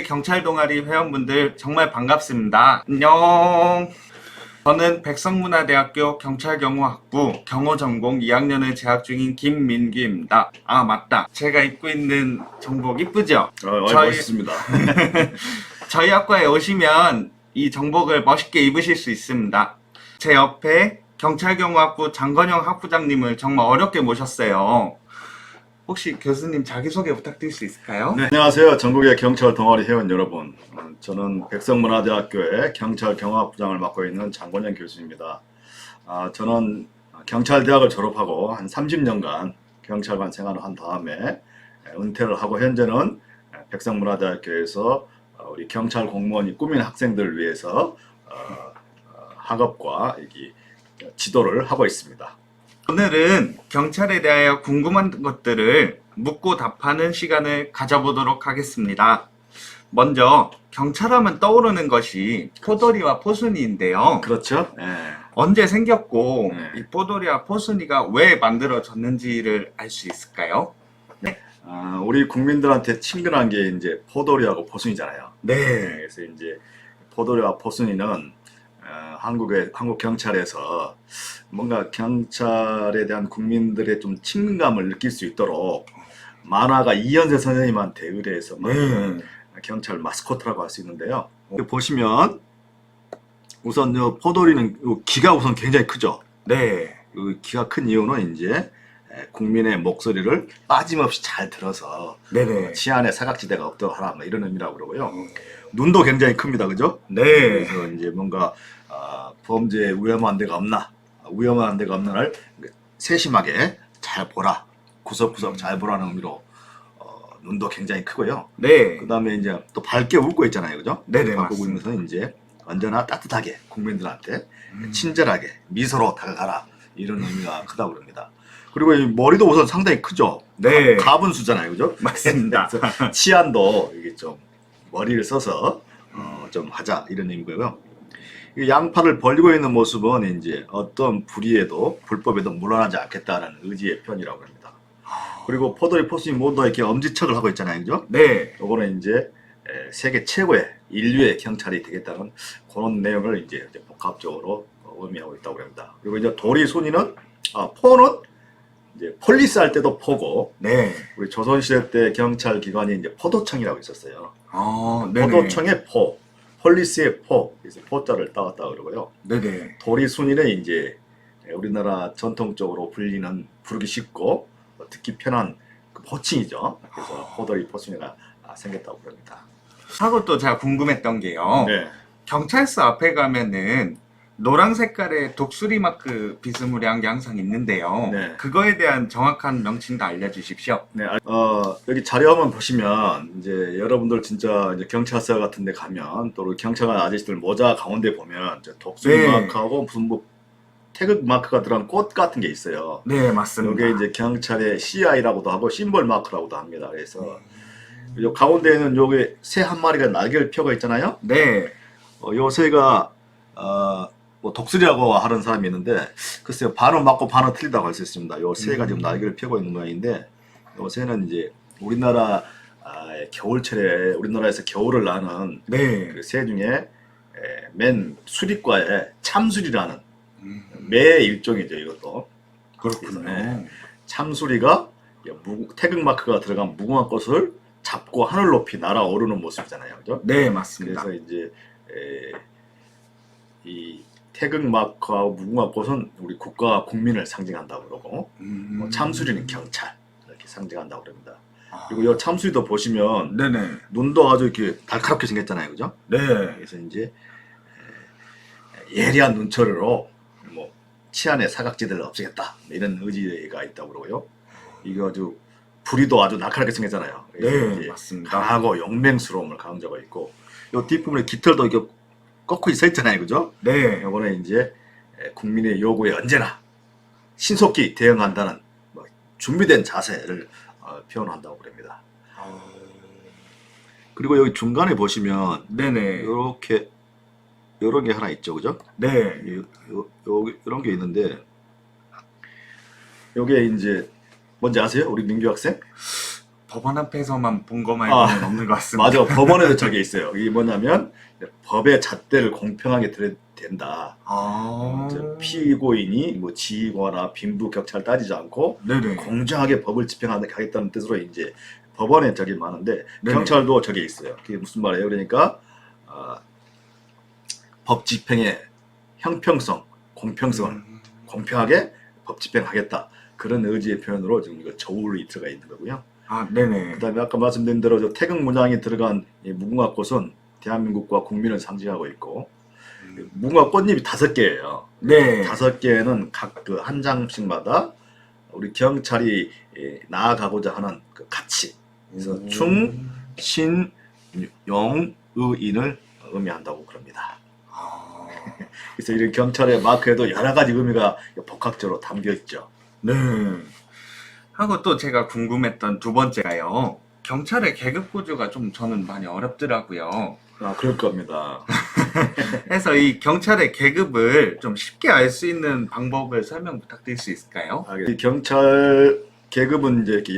경찰 동아리 회원분들 정말 반갑습니다. 안녕. 저는 백성문화대학교 경찰경호학부 경호전공 2학년을 재학 중인 김민규입니다. 아 맞다. 제가 입고 있는 정복 이쁘죠? 멋있습니다. 저희 학과에 오시면 이 정복을 멋있게 입으실 수 있습니다. 제 옆에 경찰경호학부 장건영 학부장님을 정말 어렵게 모셨어요. 혹시 교수님 자기소개 부탁드릴 수 있을까요? 네, 안녕하세요. 전국의 경찰 동아리 회원 여러분. 저는 백성문화대학교의 경찰경호학부장을 맡고 있는 장건영 교수입니다. 저는 경찰대학을 졸업하고 한 30년간 경찰관 생활을 한 다음에 은퇴를 하고 현재는 백성문화대학교에서 우리 경찰 공무원이 꾸민 학생들을 위해서 학업과 지도를 하고 있습니다. 오늘은 경찰에 대하여 궁금한 것들을 묻고 답하는 시간을 가져보도록 하겠습니다. 먼저 경찰하면 떠오르는 것이 포도리와 포순이인데요. 그렇죠? 네. 언제 생겼고 네. 이 포도리와 포순이가 왜 만들어졌는지를 알 수 있을까요? 우리 국민들한테 친근한 게 이제 포도리하고 포순이잖아요. 네. 그래서 이제 포도리와 포순이는 한국 경찰에서 뭔가 경찰에 대한 국민들의 좀 친근감을 느낄 수 있도록 만화가 이현세 선생님한테 의뢰해서 만든 경찰 마스코트라고 할 수 있는데요. 보시면 우선 포도리는 귀가 우선 굉장히 크죠. 네. 귀가 큰 이유는 이제 국민의 목소리를 빠짐없이 잘 들어서 네네. 치안에 사각지대가 없도록 하라 이런 의미라고 그러고요. 눈도 굉장히 큽니다, 그죠? 네. 그래서 이제 뭔가 범죄에 위험한 데가 없나 를 세심하게 잘 보라, 구석구석 잘 보라는 의미로 눈도 굉장히 크고요. 네. 그 다음에 이제 또 밝게 웃고 있잖아요, 그죠? 네네, 밝게 웃고 맞습니다. 있면서 이제 언제나 따뜻하게 국민들한테 친절하게 미소로 다가가라 이런 의미가 크다고 그럽니다. 그리고 이 머리도 우선 상당히 크죠. 네. 가분수잖아요, 그죠? 맞습니다. 그래서 치안도 이게 좀 머리를 써서 좀 하자 이런 의미고요. 이 양팔을 벌리고 있는 모습은 이제 어떤 불의에도 불법에도 물러나지 않겠다는 의지의 표현이라고 합니다. 그리고 포도리 포순이 모두 이렇게 엄지척을 하고 있잖아요, 그죠? 네. 요거는 이제 세계 최고의 인류의 경찰이 되겠다는 그런 내용을 이제 복합적으로 의미하고 있다고 합니다. 그리고 이제 도리 순이는 포는 이제 폴리스 할 때도 포고, 네. 우리 조선시대 때 경찰 기관이 이제 포도청이라고 있었어요. 네네. 포도청의 포, 폴리스의 포, 그래서 포자를 따왔다 그러고요. 네네. 도리 순이는 이제 우리나라 전통적으로 부르기 쉽고 듣기 편한 그 호칭이죠. 그래서 포도리 포순이가 생겼다고 그럽니다. 하고 또 제가 궁금했던 게요. 네. 경찰서 앞에 가면은 노란 색깔의 독수리 마크 비스무리한 게 항상 있는데요. 네. 그거에 대한 정확한 명칭도 알려주십시오. 네, 여기 자료 한번 보시면 이제 여러분들 진짜 이제 경찰서 같은 데 가면 또 경찰관 아저씨들 모자 가운데 보면 이제 독수리 네. 마크하고 무슨 뭐 태극 마크가 들어간 꽃 같은 게 있어요. 네, 맞습니다. 이게 이제 경찰의 CI라고도 하고 심벌 마크라고도 합니다. 그래서 요 가운데에는 요게 새 한 마리가 날개를 펴고 있잖아요. 네. 요 새가 뭐 독수리라고 하는 사람이 있는데 글쎄요, 반은 맞고 반은 틀리다고 할 수 있습니다. 요 새가 지금 날개를 펴고 있는 모양인데 요 새는 이제 우리나라 겨울철에 우리나라에서 겨울을 나는 네. 그 새 중에 맨 수리과에 참수리라는 매의 일종이죠. 이것도 그렇군요. 네. 참수리가 태극 마크가 들어간 무궁화 꽃을 잡고 하늘 높이 날아오르는 모습이잖아요, 그죠? 네, 맞습니다. 그래서 이제 이 태극 마크하고 무궁화 꽃은 우리 국가와 국민을 상징한다고 그러고 뭐 참수리는 경찰 이렇게 상징한다고 그럽니다. 그리고 이 참수리도 보시면 네네. 눈도 아주 이렇게 날카롭게 생겼잖아요, 그죠? 네. 그래서 이제 예리한 눈초리로 뭐 치안의 사각지대를 없애겠다 이런 의지가 있다고 그러고요. 이거 아주 부리도 아주 날카롭게 생겼잖아요. 네, 맞습니다. 강하고 용맹스러움을 강조하고 있고, 요 뒷부분에 깃털도 이렇게 꺾고 있어 있잖아요, 그죠? 네. 요거는 이제 국민의 요구에 언제나 신속히 대응한다는 준비된 자세를 표현한다고 그럽니다. 그리고 여기 중간에 보시면 네네. 이렇게 요런 게 하나 있죠, 그죠? 네. 요런 게 있는데 요게 이제 뭔지 아세요? 우리 민규 학생? 법원 앞에서만 본 거 말고는 없는 것 같습니다. 맞아. 법원에도 저게 있어요. 이게 뭐냐면 법의 잣대를 공평하게 들여야 된다. 이제 피고인이 뭐 지휘거나 빈부 격차를 따지지 않고 네네. 공정하게 법을 집행하겠다는 뜻으로 이제 법원에 저게 많은데 네네. 경찰도 저게 있어요. 그게 무슨 말이에요? 그러니까 법 집행의 형평성, 공평성을 공평하게 법 집행하겠다. 그런 의지의 표현으로 지금 이거 저울이 들어가 있는 거고요. 아, 네네. 그다음에 아까 말씀드린 대로 저 태극 문양이 들어간 이 무궁화꽃은 대한민국과 국민을 상징하고 있고 무궁화 꽃잎이 5개예요. 네. 5개는 각 그 한 장씩마다 우리 경찰이 나아가고자 하는 그 가치. 그래서 충, 신, 용, 의, 인을 의미한다고 그럽니다. 그래서 이런 경찰의 마크에도 여러 가지 의미가 복합적으로 담겨 있죠. 네. 하고 또 제가 궁금했던 두 번째가요. 경찰의 계급 구조가 좀 저는 많이 어렵더라고요. 그럴 겁니다. 그래서 이 경찰의 계급을 좀 쉽게 알 수 있는 방법을 설명 부탁드릴 수 있을까요? 이 경찰 계급은 이제 이렇게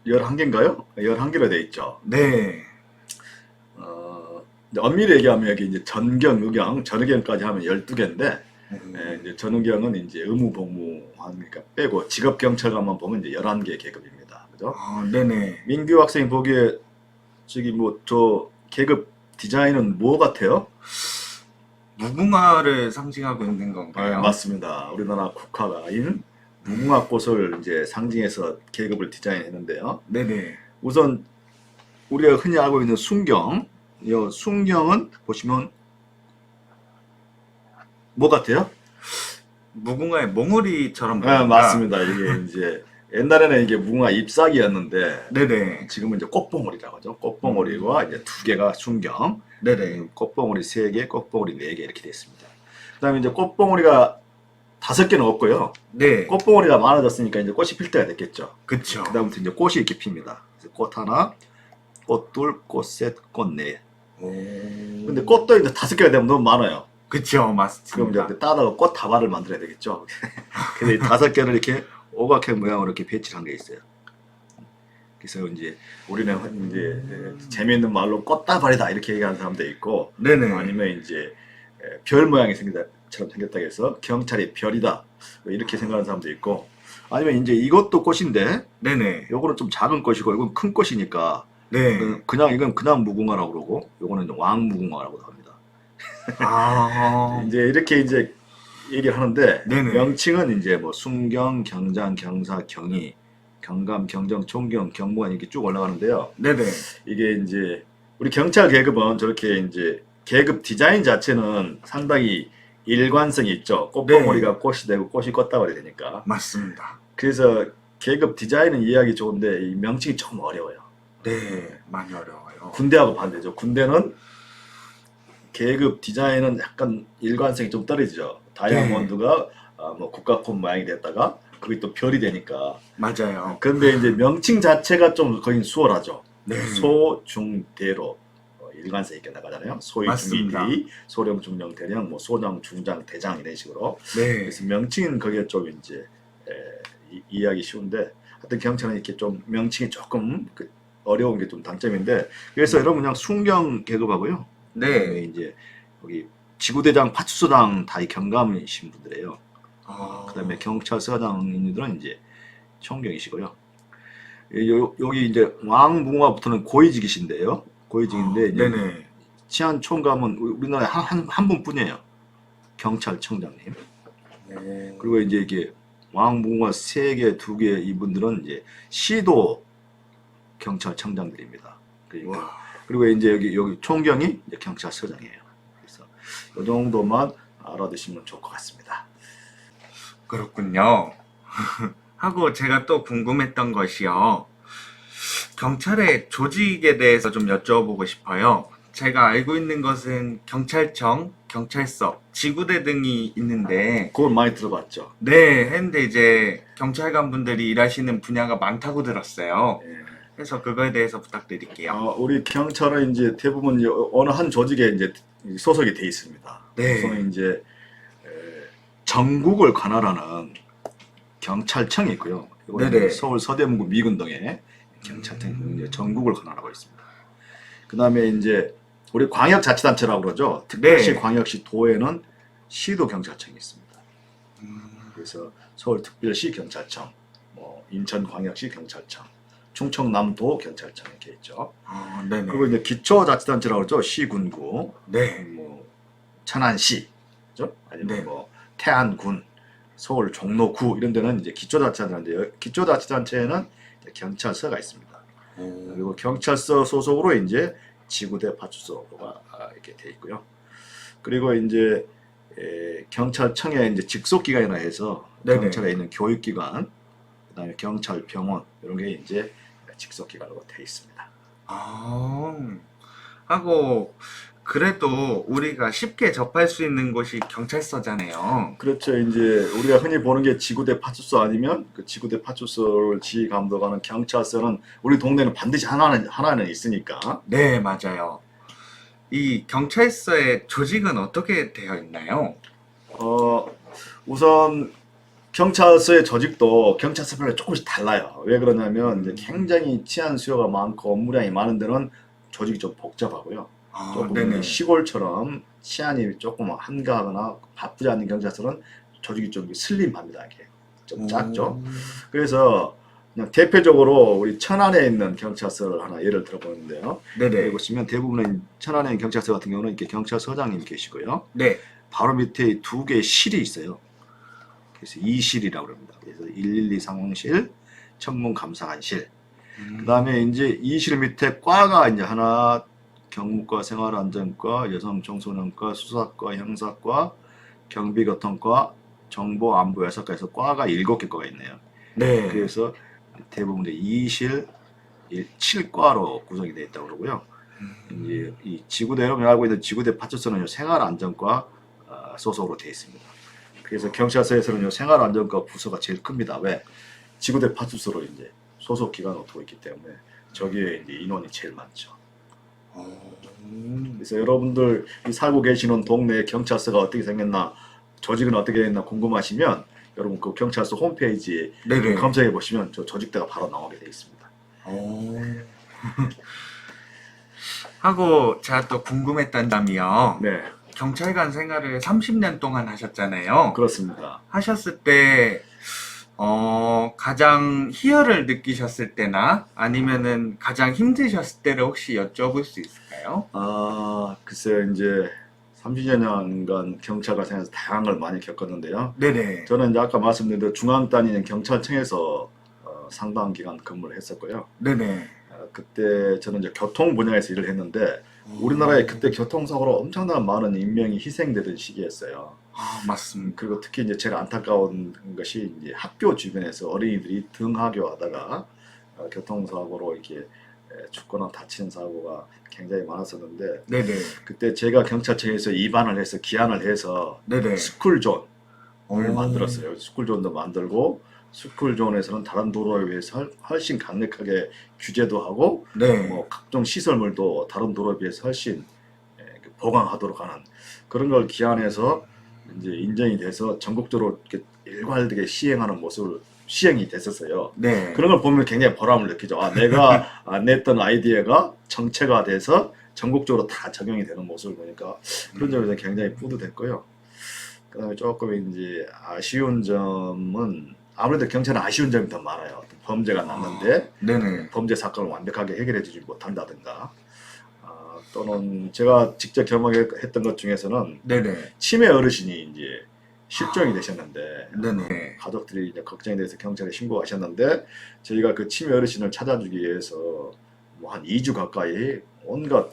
11개인가요? 11개로 되어 있죠. 네. 엄밀히 얘기하면 여기 이제 전경, 의경, 전의경까지 하면 12개인데 이제 전의경은 이제 의무 복무하니까 빼고 직업 경찰관만 보면 이제 11개 계급입니다. 그죠? 네네. 민규 학생이 보기에 저기 뭐 저 계급 디자인은 뭐 같아요? 무궁화를 상징하고 있는 건가요? 맞습니다. 우리나라 국화가인 무궁화꽃을 이제 상징해서 계급을 디자인했는데요. 네네. 우선 우리가 흔히 알고 있는 순경, 이 순경은 보시면 뭐 같아요? 무궁화의 몽우리처럼 맞습니다. 이게 이제 옛날에는 이게 무궁화 잎사귀였는데 네네. 지금은 이제 꽃봉오리라고 하죠. 꽃봉오리와 이제 2개가 순경, 네네. 꽃봉오리 3개, 꽃봉오리 4개 이렇게 되어 있습니다. 그다음에 이제 꽃봉오리가 5개는 없고요. 네. 꽃봉오리가 많아졌으니까 이제 꽃이 필 때가 됐겠죠. 그쵸. 그다음부터 이제 꽃이 이렇게 핍니다. 그래서 꽃 하나, 꽃 둘, 꽃 셋, 꽃 넷. 근데 꽃도 이제 5개가 되면 너무 많아요. 그쵸, 그럼 맞습니다. 이제 따다가 꽃 다발을 만들어야 되겠죠. 근데 5개를 이렇게 오각형 모양으로 이렇게 배치를 한 게 있어요. 그래서 이제 우리는 이제 재미있는 말로 꽃다발이다 이렇게 얘기하는 사람도 있고, 네네. 아니면 이제 별 모양이 생겼다처럼 생겼다고 해서 경찰이 별이다 이렇게 생각하는 사람도 있고, 아니면 이제 이것도 꽃인데 네네. 요거는 좀 작은 꽃이고 이건 큰 꽃이니까 네. 이건 그냥 무궁화라고 그러고 요거는 왕무궁화라고 합니다. 이제 이렇게 이제 얘기를 하는데 네네. 명칭은 이제 뭐 순경, 경장, 경사, 경위, 경감, 경정, 총경, 경무관 이렇게 쭉 올라가는데요. 네네. 이게 이제 우리 경찰 계급은 저렇게 이제 계급 디자인 자체는 상당히 일관성이 있죠. 꽃봉오리가 꽃이 되고 꽃이 꽃다발이 되니까. 맞습니다. 그래서 계급 디자인은 이해하기 좋은데 이 명칭이 조금 어려워요. 네, 많이 어려워요. 군대하고 반대죠. 군대는 계급 디자인은 약간 일관성이 좀 떨어지죠. 다이아몬드가 뭐 국가꽃 모양이 됐다가 그게 또 별이 되니까. 맞아요. 근데 이제 명칭 자체가 좀 거의 수월하죠. 네. 소, 중, 대로 일관성 있게 나가잖아요. 소위, 중이, 맞습니다. 대이, 소령, 중령, 대령, 뭐 소장, 중장, 대장 이런 식으로. 네. 그래서 명칭은 그게 좀 이제 이해하기 쉬운데, 하여튼 경찰은 이렇게 좀 명칭이 조금 어려운 게 좀 단점인데, 그래서 여러분 그냥 순경 계급하고요. 네. 이제 여기 지구대장, 파출소장 다 이 경감이신 분들이에요. 그다음에 경찰서장님들은 이제 총경이시고요. 여기 이제 왕무궁화부터는 고위직이신데요. 고위직인데 이제 네네. 치안총감은 우리나라에 한 분뿐이에요. 경찰청장님. 그리고 이제 이게 왕무궁화 3개, 2개 이분들은 이제 시도 경찰청장들입니다. 그리고 이제 여기 총경이 이제 경찰서장이에요. 그래서 이 정도만 알아두시면 좋을 것 같습니다. 그렇군요. 하고 제가 또 궁금했던 것이요. 경찰의 조직에 대해서 좀 여쭤보고 싶어요. 제가 알고 있는 것은 경찰청, 경찰서, 지구대 등이 있는데 그건 많이 들어봤죠. 네, 했는데 이제 경찰관 분들이 일하시는 분야가 많다고 들었어요. 그래서 그거에 대해서 부탁드릴게요. 우리 경찰은 이제 대부분 어느 한 조직에 이제 소속이 돼 있습니다. 네. 우선 이제 전국을 관할하는 경찰청이 있고요. 이거는 네네. 서울 서대문구 미군동에 경찰청이 이제 전국을 관할하고 있습니다. 그 다음에 이제 우리 광역자치단체라고 그러죠. 특별시, 네. 광역시, 도에는 시도 경찰청이 있습니다. 그래서 서울특별시 경찰청, 뭐 인천광역시 경찰청, 충청남도 경찰청 이렇게 있죠. 네네. 그리고 이제 기초자치단체라고 그러죠. 시군구, 네. 뭐 천안시, 그죠? 아니면 네. 뭐 태안군, 서울 종로구 이런 데는 이제 기초자치단체인데 기초자치단체에는 이제 경찰서가 있습니다. 그리고 경찰서 소속으로 이제 지구대 파출소가 이렇게 돼 있고요. 그리고 이제 경찰청에 이제 직속기관이라 해서 네네. 경찰에 있는 교육기관, 그다음에 경찰병원 이런 게 이제 직속기관으로 돼 있습니다. 하고 그래도 우리가 쉽게 접할 수 있는 곳이 경찰서잖아요. 그렇죠. 이제 우리가 흔히 보는 게 지구대 파출소 아니면 그 지구대 파출소를 지휘 감독하는 경찰서는 우리 동네는 반드시 하나는 있으니까. 네, 맞아요. 이 경찰서의 조직은 어떻게 되어 있나요? 우선 경찰서의 조직도 경찰서별로 조금씩 달라요. 왜 그러냐면 이제 굉장히 치안 수요가 많고 업무량이 많은 데는 조직이 좀 복잡하고요. 조금 네네. 시골처럼 치안이 조금 한가하거나 바쁘지 않은 경찰서는 조직이 좀 슬림합니다. 이게 좀 작죠. 그래서 그냥 대표적으로 우리 천안에 있는 경찰서를 하나 예를 들어보는데요. 네네. 여기 보시면 대부분의 천안에 있는 경찰서 같은 경우는 이렇게 경찰서장님 계시고요. 네. 바로 밑에 두 개의 실이 있어요. 그래서 2실이라고 합니다. 그래서 112 상황실, 청문감사관실. 그 다음에 이제 2실 밑에 과가 이제 하나, 경무과, 생활안전과, 여성청소년과, 수사과, 형사과, 경비교통과, 정보안보여사과에서 과가 7개 과가 있네요. 네. 그래서 대부분 2실, 7과로 구성이 되어 있다고 그러고요. 이제 이 지구대 여러분이 알고 있는 지구대 파출소는 생활안전과 소속으로 되어 있습니다. 그래서 경찰서에서는 생활안전과 부서가 제일 큽니다. 왜? 지구대 파출소로 이제 소속 기관으로 두고 있기 때문에 저기에 이제 인원이 제일 많죠. 그래서 여러분들 살고 계시는 동네 경찰서가 어떻게 생겼나, 조직은 어떻게 했나 궁금하시면 여러분 그 경찰서 홈페이지에 네네. 검색해 보시면 저 조직대가 바로 나오게 되어 있습니다. 하고 제가 또 궁금했던 점이요. 네, 경찰관 생활을 30년 동안 하셨잖아요. 그렇습니다. 하셨을 때 가장 희열을 느끼셨을 때나 아니면은 가장 힘드셨을 때를 혹시 여쭤볼 수 있을까요? 글쎄요, 이제 30년간 경찰관 생활에서 다양한 걸 많이 겪었는데요. 네네. 저는 이제 아까 말씀드린 대로 중앙 다니는 경찰청에서 상당한 기간 근무를 했었고요. 네네. 그때 저는 이제 교통 분야에서 일을 했는데 우리나라에 그때 교통사고로 엄청난 많은 인명이 희생되던 시기였어요. 맞습니다. 그리고 특히 이제 제일 안타까운 것이 이제 학교 주변에서 어린이들이 등하교하다가 교통사고로 이렇게 죽거나 다치는 사고가 굉장히 많았었는데 네네. 그때 제가 경찰청에서 입안을 해서 기한을 해서 네네. 스쿨존을 만들었어요. 스쿨존도 만들고 스쿨존에서는 다른 도로에 비해서 훨씬 강력하게 규제도 하고 네. 뭐 각종 시설물도 다른 도로에 비해서 훨씬 보강하도록 하는 그런 걸 기한해서 이제 인정이 돼서 전국적으로 이렇게 일괄되게 시행하는 모습을 시행이 됐었어요. 네. 그런 걸 보면 굉장히 보람을 느끼죠. 내가 냈던 아이디어가 정체가 돼서 전국적으로 다 적용이 되는 모습을 보니까 그런 점에서 굉장히 뿌듯했고요. 그다음에 조금 이제 아쉬운 점은 아무래도 경찰은 아쉬운 점이 더 많아요. 범죄가 났는데 네네. 범죄 사건을 완벽하게 해결해주지 못한다든가 또는 제가 직접 경험했던 것 중에서는 네네. 치매 어르신이 이제 실종이 되셨는데 네네. 가족들이 이제 걱정이 돼서 경찰에 신고하셨는데 저희가 그 치매 어르신을 찾아주기 위해서 뭐 한 2주 가까이 온갖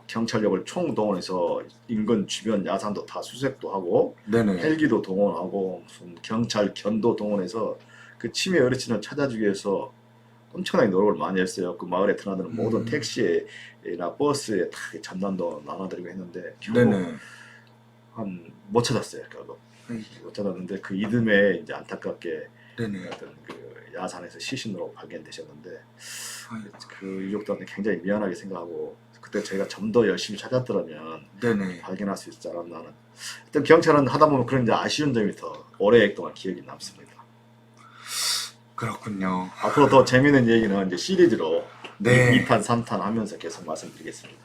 경찰력을 총동원해서 인근 주변 야산도 다 수색도 하고 네네. 헬기도 동원하고 무슨 경찰 견도 동원해서 그 치매 어르신을 찾아주기 위해서 엄청나게 노력을 많이 했어요. 그 마을에 드나드는 모든 택시나 버스에 다 전단도 나눠드리고 했는데 결국 네네. 못 찾았어요. 결국 못 찾았는데 그 이듬해 이제 안타깝게 네네. 어떤 그 야산에서 시신으로 발견되셨는데 그 유족들한테 굉장히 미안하게 생각하고 그때 저희가 좀 더 열심히 찾았더라면 네네. 발견할 수 있지 않았나 하는. 일단 경찰은 하다 보면 그런 이제 아쉬운 점이 더 오랫동안 기억이 남습니다. 그렇군요. 앞으로 더 재미있는 얘기는 이제 시리즈로 네. 2탄, 3탄 하면서 계속 말씀드리겠습니다.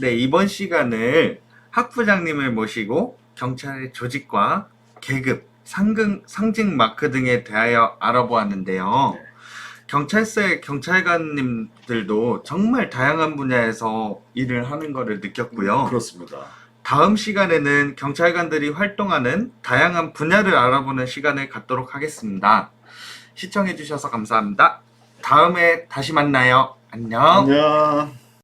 네, 이번 시간을 학부장님을 모시고 경찰의 조직과 계급, 상징 마크 등에 대하여 알아보았는데요. 네. 경찰서의 경찰관님들도 정말 다양한 분야에서 일을 하는 것을 느꼈고요. 그렇습니다. 다음 시간에는 경찰관들이 활동하는 다양한 분야를 알아보는 시간을 갖도록 하겠습니다. 시청해주셔서 감사합니다. 다음에 다시 만나요. 안녕. 안녕.